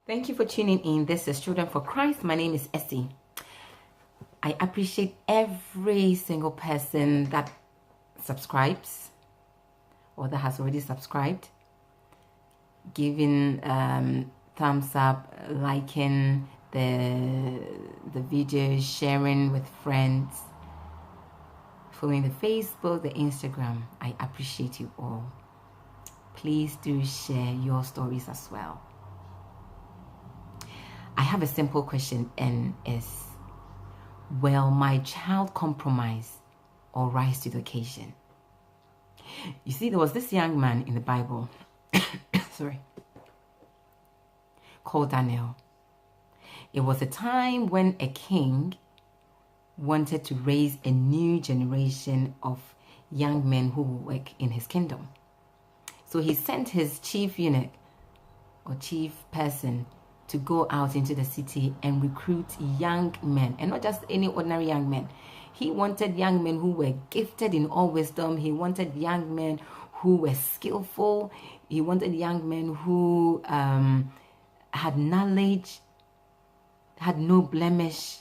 Thank you for tuning in. This is Children for Christ. My name is Essie. I appreciate every single person that subscribes or that has already subscribed, giving thumbs up, liking the videos, sharing with friends, following the Facebook, the Instagram. I appreciate you all. Please do share your stories as well. I have a simple question, and is, will my child compromise or rise to the occasion? You see, there was this young man in the Bible, called Daniel. It was a time when a king wanted to raise a new generation of young men who would work in his kingdom. So he sent his chief eunuch or chief person to go out into the city and recruit young men, and not just any ordinary young men. He wanted young men who were gifted in all wisdom. He wanted young men who were skillful. He wanted young men who had knowledge, had no blemish.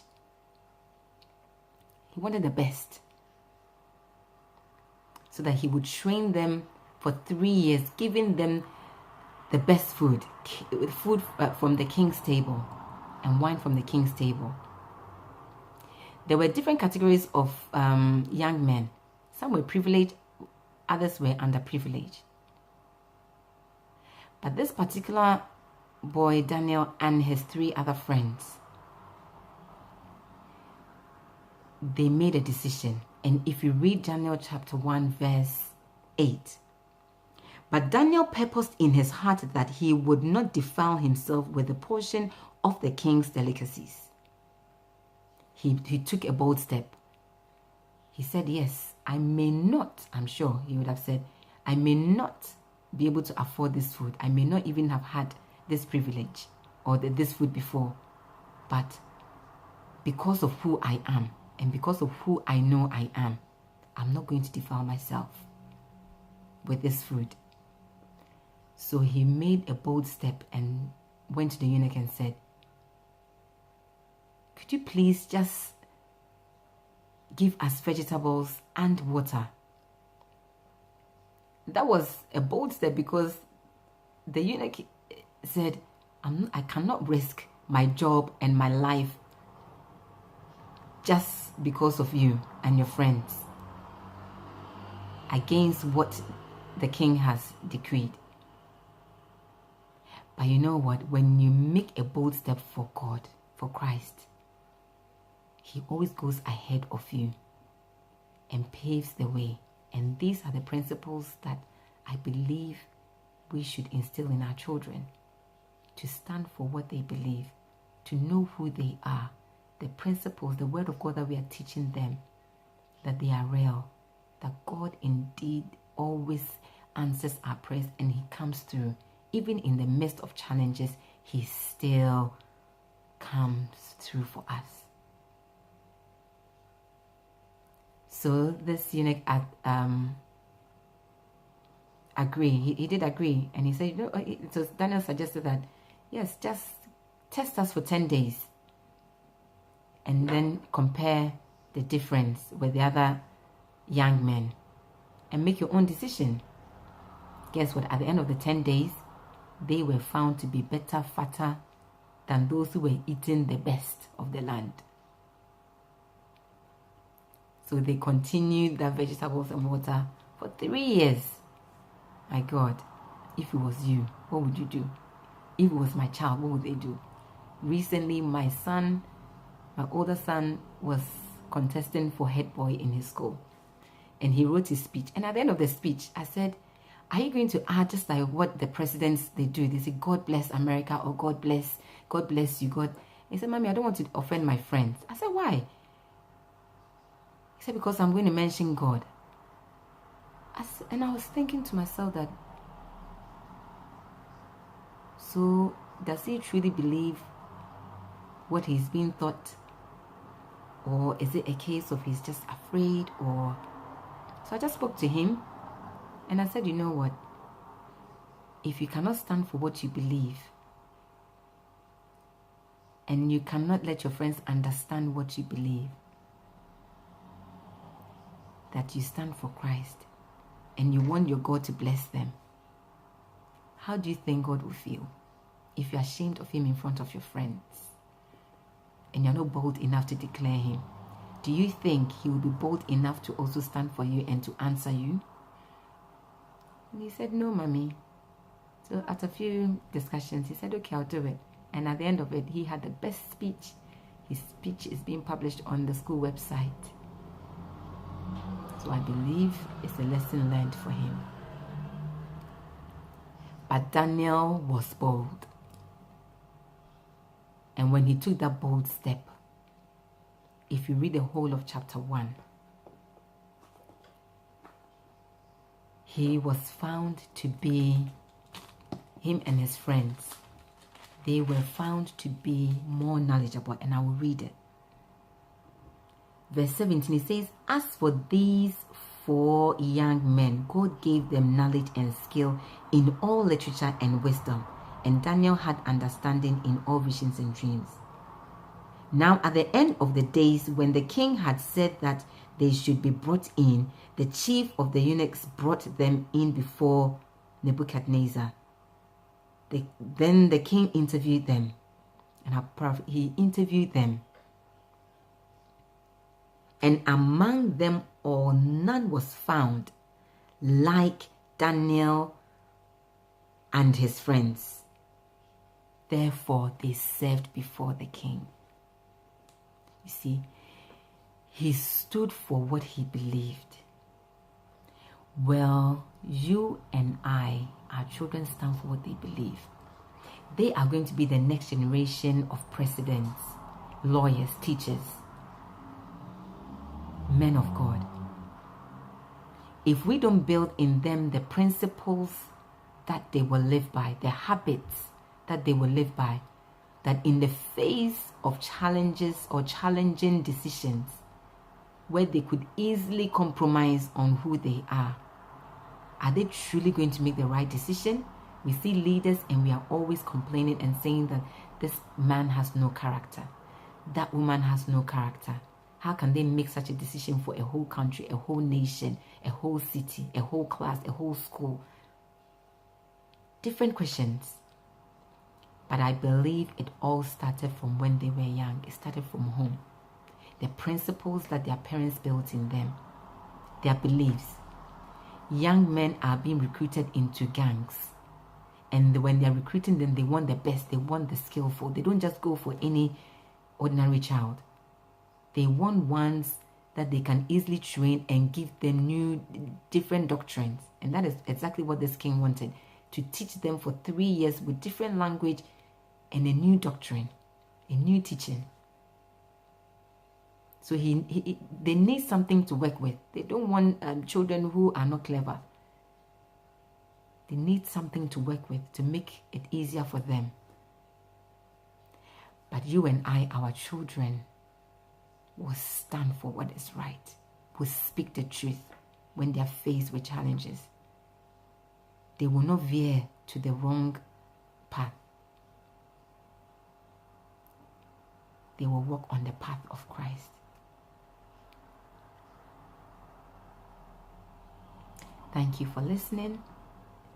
He wanted the best, so that he would train them for 3 years, giving them the best food from the king's table and wine from the king's table. There were different categories of young men. Some were privileged, others were underprivileged. But this particular boy, Daniel, and his 3 other friends, they made a decision. And if you read Daniel chapter 1 verse 8, but Daniel purposed in his heart that he would not defile himself with a portion of the king's delicacies. He took a bold step. He said, yes, I may not, I'm sure he would have said, I may not be able to afford this food. I may not even have had this privilege or this food before. But because of who I am and because of who I know I am, I'm not going to defile myself with this food. So he made a bold step and went to the eunuch and said, could you please just give us vegetables and water? That was a bold step, because the eunuch said, I cannot risk my job and my life just because of you and your friends, against what the king has decreed. But you know what? When you make a bold step for God, for Christ, he always goes ahead of you and paves the way. And these are the principles that I believe we should instill in our children, to stand for what they believe, to know who they are, the principles, the word of God that we are teaching them, that they are real, that God indeed always answers our prayers and he comes through. Even in the midst of challenges, he still comes through for us. So this eunuch agreed. He did agree. And he said, so Daniel suggested that, yes, just test us for 10 days. And then compare the difference with the other young men and make your own decision. Guess what? At the end of the 10 days, they were found to be better, fatter than those who were eating the best of the land. So they continued their vegetables and water for 3 years. My God, if it was you, what would you do? If it was my child, what would they do? Recently, my older son, was contesting for head boy in his school. And he wrote his speech. And at the end of the speech, I said, are you going to add just like what the presidents, they do? They say, God bless America, or God bless you, God. He said, Mommy, I don't want to offend my friends. I said, why? He said, because I'm going to mention God. And I was thinking to myself that, so does he truly believe what he's being taught? Or is it a case of he's just afraid? Or so I just spoke to him. And I said, you know what? If you cannot stand for what you believe, and you cannot let your friends understand what you believe, that you stand for Christ, and you want your God to bless them, how do you think God will feel if you're ashamed of him in front of your friends and you're not bold enough to declare him? Do you think he will be bold enough to also stand for you and to answer you? And he said, no, mommy. So after a few discussions, he said, okay, I'll do it. And at the end of it, he had the best speech. His speech is being published on the school website. So I believe it's a lesson learned for him. But Daniel was bold. And when he took that bold step, if you read the whole of chapter 1, he was found to be, him and his friends, they were found to be more knowledgeable. And I will read it. Verse 17, it says, as for these 4 young men, God gave them knowledge and skill in all literature and wisdom. And Daniel had understanding in all visions and dreams. Now at the end of the days, when the king had said that they should be brought in, the chief of the eunuchs brought them in before Nebuchadnezzar. Then the king interviewed them. And he interviewed them. And among them all, none was found like Daniel and his friends. Therefore, they served before the king. You see, he stood for what he believed. Well, you and I, our children, stand for what they believe. They are going to be the next generation of presidents, lawyers, teachers, men of God. If we don't build in them the principles that they will live by, the habits that they will live by, that in the face of challenges or challenging decisions where they could easily compromise on who they are they truly going to make the right decision? We see leaders and we are always complaining and saying that this man has no character, that woman has no character. How can they make such a decision for a whole country, a whole nation, a whole city, a whole class, a whole school? Different questions. But I believe it all started from when they were young. It started from home. The principles that their parents built in them, their beliefs. Young men are being recruited into gangs. And when they're recruiting them, they want the best. They want the skillful. They don't just go for any ordinary child. They want ones that they can easily train and give them new, different doctrines. And that is exactly what this king wanted. To teach them for 3 years with different language and a new doctrine, a new teaching. So they need something to work with. They don't want children who are not clever. They need something to work with to make it easier for them. But you and I, our children, will stand for what is right, will speak the truth when they are faced with challenges. They will not veer to the wrong path. They will walk on the path of Christ. Thank you for listening.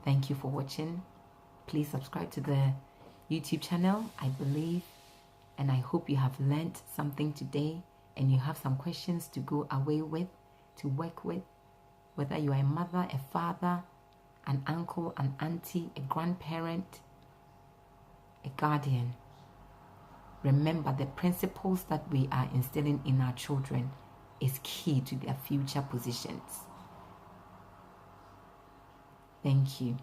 Thank you for watching. Please subscribe to the YouTube channel. I believe and I hope you have learned something today and you have some questions to go away with, to work with, whether you are a mother, a father, an uncle, an auntie, a grandparent, a guardian. Remember, the principles that we are instilling in our children is key to their future positions. Thank you.